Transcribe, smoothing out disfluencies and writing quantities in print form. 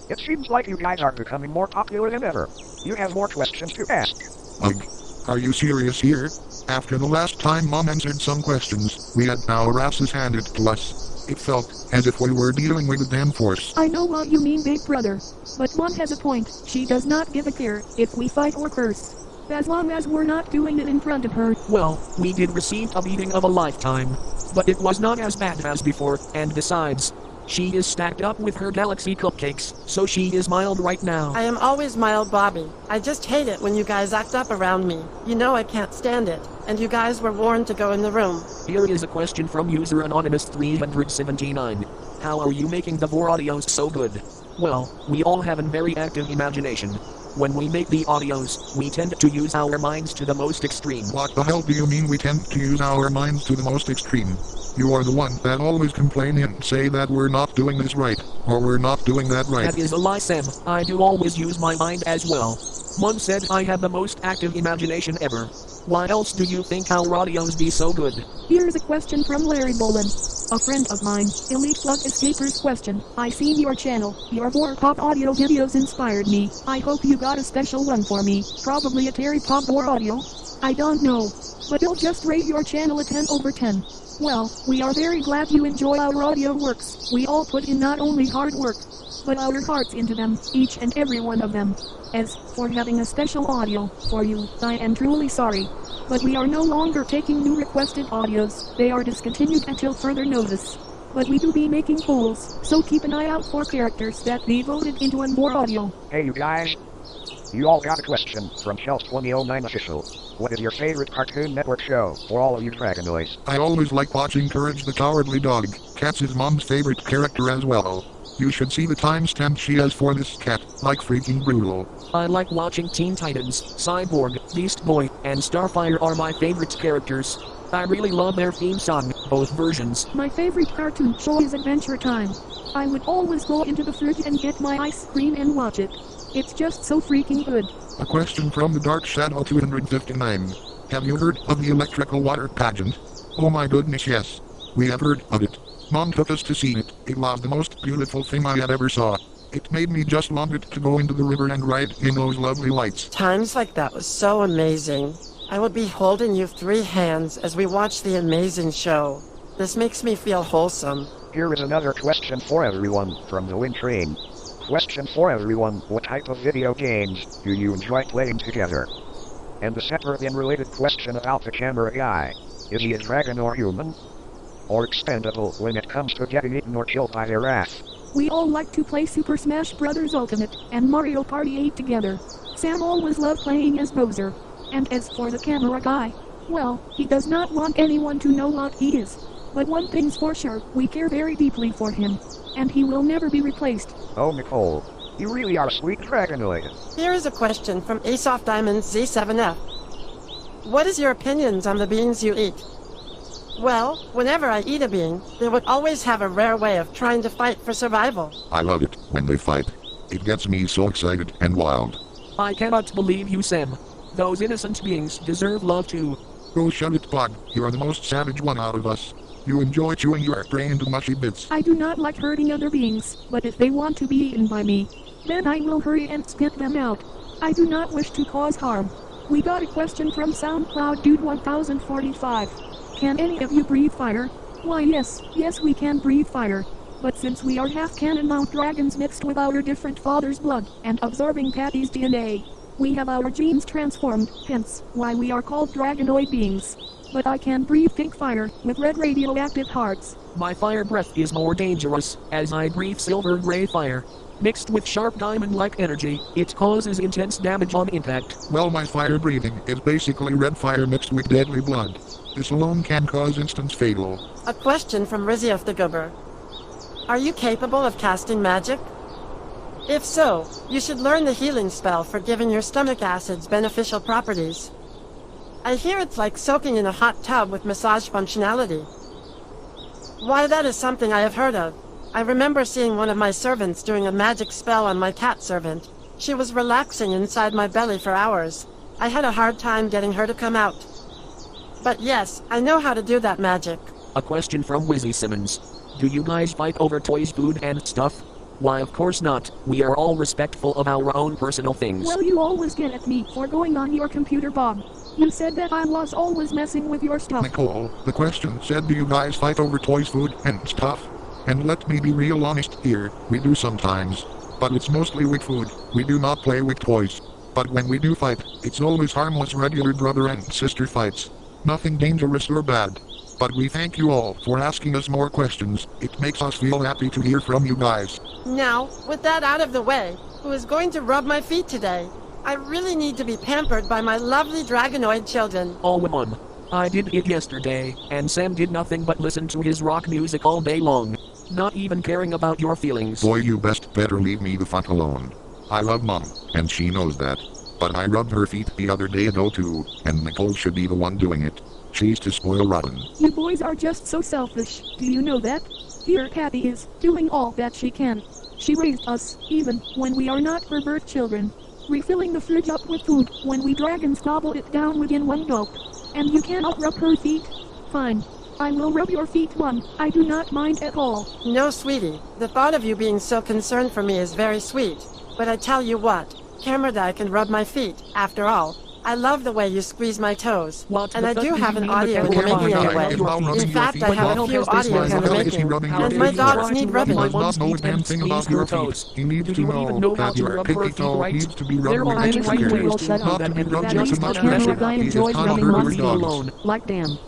It seems like you guys are becoming more popular than ever. You have more questions to ask. Ugh. Are you serious here? After the last time Mom answered some questions, we had our asses handed to us. It felt as if we were dealing with a damn force. I know what you mean, big brother. But Mom has a point. She does not give a care if we fight or curse, as long as we're not doing it in front of her. Well, we did receive a beating of a lifetime, but it was not as bad as before, and besides, she is stacked up with her galaxy cupcakes, so she is mild right now. I am always mild, Bobby. I just hate it when you guys act up around me. You know I can't stand it, and you guys were warned to go in the room. Here is a question from user Anonymous 379. How are you making the VOR audios so good? Well, we all have a very active imagination. When we make the audios, we tend to use our minds to the most extreme. What the hell do you mean we tend to use our minds to the most extreme? You are the one that always complain and say that we're not doing this right, or we're not doing that right. That is a lie, Sam. I do always use my mind as well. Mom said I have the most active imagination ever. Why else do you think our audios be so good? Here's a question from Larry Bolin, a friend of mine. Elite Slug Escapers question. I seen your channel. Your VOR Pop audio videos inspired me. I hope you got a special one for me. Probably a Terry Pop VOR audio? I don't know. But you'll just rate your channel a 10 over 10. Well, we are very glad you enjoy our audio works. We all put in not only hard work, but our hearts into them, each and every one of them. As for having a special audio for you, I am truly sorry. But we are no longer taking new requested audios. They are discontinued until further notice. But we do be making polls, so keep an eye out for characters that be voted into an VOR audio. Hey you guys. You all got a question from Shelf2009 Official. What is your favorite Cartoon Network show for all of you Dragonoids? I always like watching Courage the Cowardly Dog. Cat's his mom's favorite character as well. You should see the timestamp she has for this cat, like freaking brutal. I like watching Teen Titans, Cyborg, Beast Boy, and Starfire are my favorite characters. I really love their theme song, both versions. My favorite cartoon show is Adventure Time. I would always go into the fridge and get my ice cream and watch it. It's just so freaking good. A question from the Dark Shadow 259. Have you heard of the electrical water pageant? Oh my goodness, yes. We have heard of it. Mom took us to see it. It was the most beautiful thing I had ever saw. It made me just wanted to go into the river and ride in those lovely lights. Times like that was so amazing. I will be holding you 3 hands as we watch the amazing show. This makes me feel wholesome. Here is another question for everyone from the Wind Train. Question for everyone, what type of video games do you enjoy playing together? And a separate and related question about the camera guy. Is he a dragon or human? Or expendable when it comes to getting eaten or killed by their wrath? We all like to play Super Smash Bros. Ultimate and Mario Party 8 together. Sam always loved playing as Bowser. And as for the camera guy, well, he does not want anyone to know what he is. But one thing's for sure, we care very deeply for him. And he will never be replaced. Oh Nicole, you really are a sweet Dragonoid. Here is a question from Asoft Diamonds Z7F. What is your opinions on the beans you eat? Well, whenever I eat a bean, they would always have a rare way of trying to fight for survival. I love it when they fight. It gets me so excited and wild. I cannot believe you, Sam. Those innocent beings deserve love too. Go shut it, Bud. You're the most savage one out of us. You enjoy chewing your prey into mushy bits. I do not like hurting other beings, but if they want to be eaten by me, then I will hurry and spit them out. I do not wish to cause harm. We got a question from SoundCloud Dude 1045. Can any of you breathe fire? Why yes we can breathe fire. But since we are half cannon mount dragons mixed with our different father's blood and absorbing Patty's DNA, we have our genes transformed, hence why we are called Dragonoid beings. But I can breathe pink fire with red radioactive hearts. My fire breath is more dangerous, as I breathe silver gray fire. Mixed with sharp diamond-like energy, it causes intense damage on impact. Well, my fire breathing is basically red fire mixed with deadly blood. This alone can cause instant fatal. A question from Rizzy of the Goober. Are you capable of casting magic? If so, you should learn the healing spell for giving your stomach acids beneficial properties. I hear it's like soaking in a hot tub with massage functionality. Why, that is something I have heard of. I remember seeing one of my servants doing a magic spell on my cat servant. She was relaxing inside my belly for hours. I had a hard time getting her to come out. But yes, I know how to do that magic. A question from Wizzy Simmons. Do you guys fight over toys, food, and stuff? Why, of course not. We are all respectful of our own personal things. Well, you always get at me for going on your computer, Bob. You said that I was always messing with your stuff. Nicole, the question said, do you guys fight over toys, food, and stuff? And let me be real honest here, we do sometimes. But it's mostly with food, we do not play with toys. But when we do fight, it's always harmless regular brother and sister fights. Nothing dangerous or bad. But we thank you all for asking us more questions. It makes us feel happy to hear from you guys. Now, with that out of the way, who is going to rub my feet today? I really need to be pampered by my lovely Dragonoid children. All one. I did it yesterday, and Sam did nothing but listen to his rock music all day long. Not even caring about your feelings. Boy, you best better leave me the fuck alone. I love Mom, and she knows that. But I rubbed her feet the other day ago too, and Nicole should be the one doing it. She's to spoil rotten. You boys are just so selfish, do you know that? Here Kathy is, doing all that she can. She raised us, even when we are not her birth children. Refilling the fridge up with food, when we dragons gobble it down within one gulp. And you cannot rub her feet? Fine. I will rub your feet one, I do not mind at all. No, sweetie, the thought of you being so concerned for me is very sweet. But I tell you what, Camera can rub my feet, after all. I love the way you squeeze my toes. What And the I fuck do do have you an mean audio the in the camera making guy anyway. rubbing your In feet? fact, I What the have a hell few has this audios in the man making. rubbing And your my feet? dogs need He rubbing. does not know a damn thing about your feet. He needs to know that your pinky toe needs to be rubbed There are with many your ways to not to be that rubbed At too least the much camera pressure. guy He is enjoys not rubbing hurt my your feet dogs. alone. Like damn.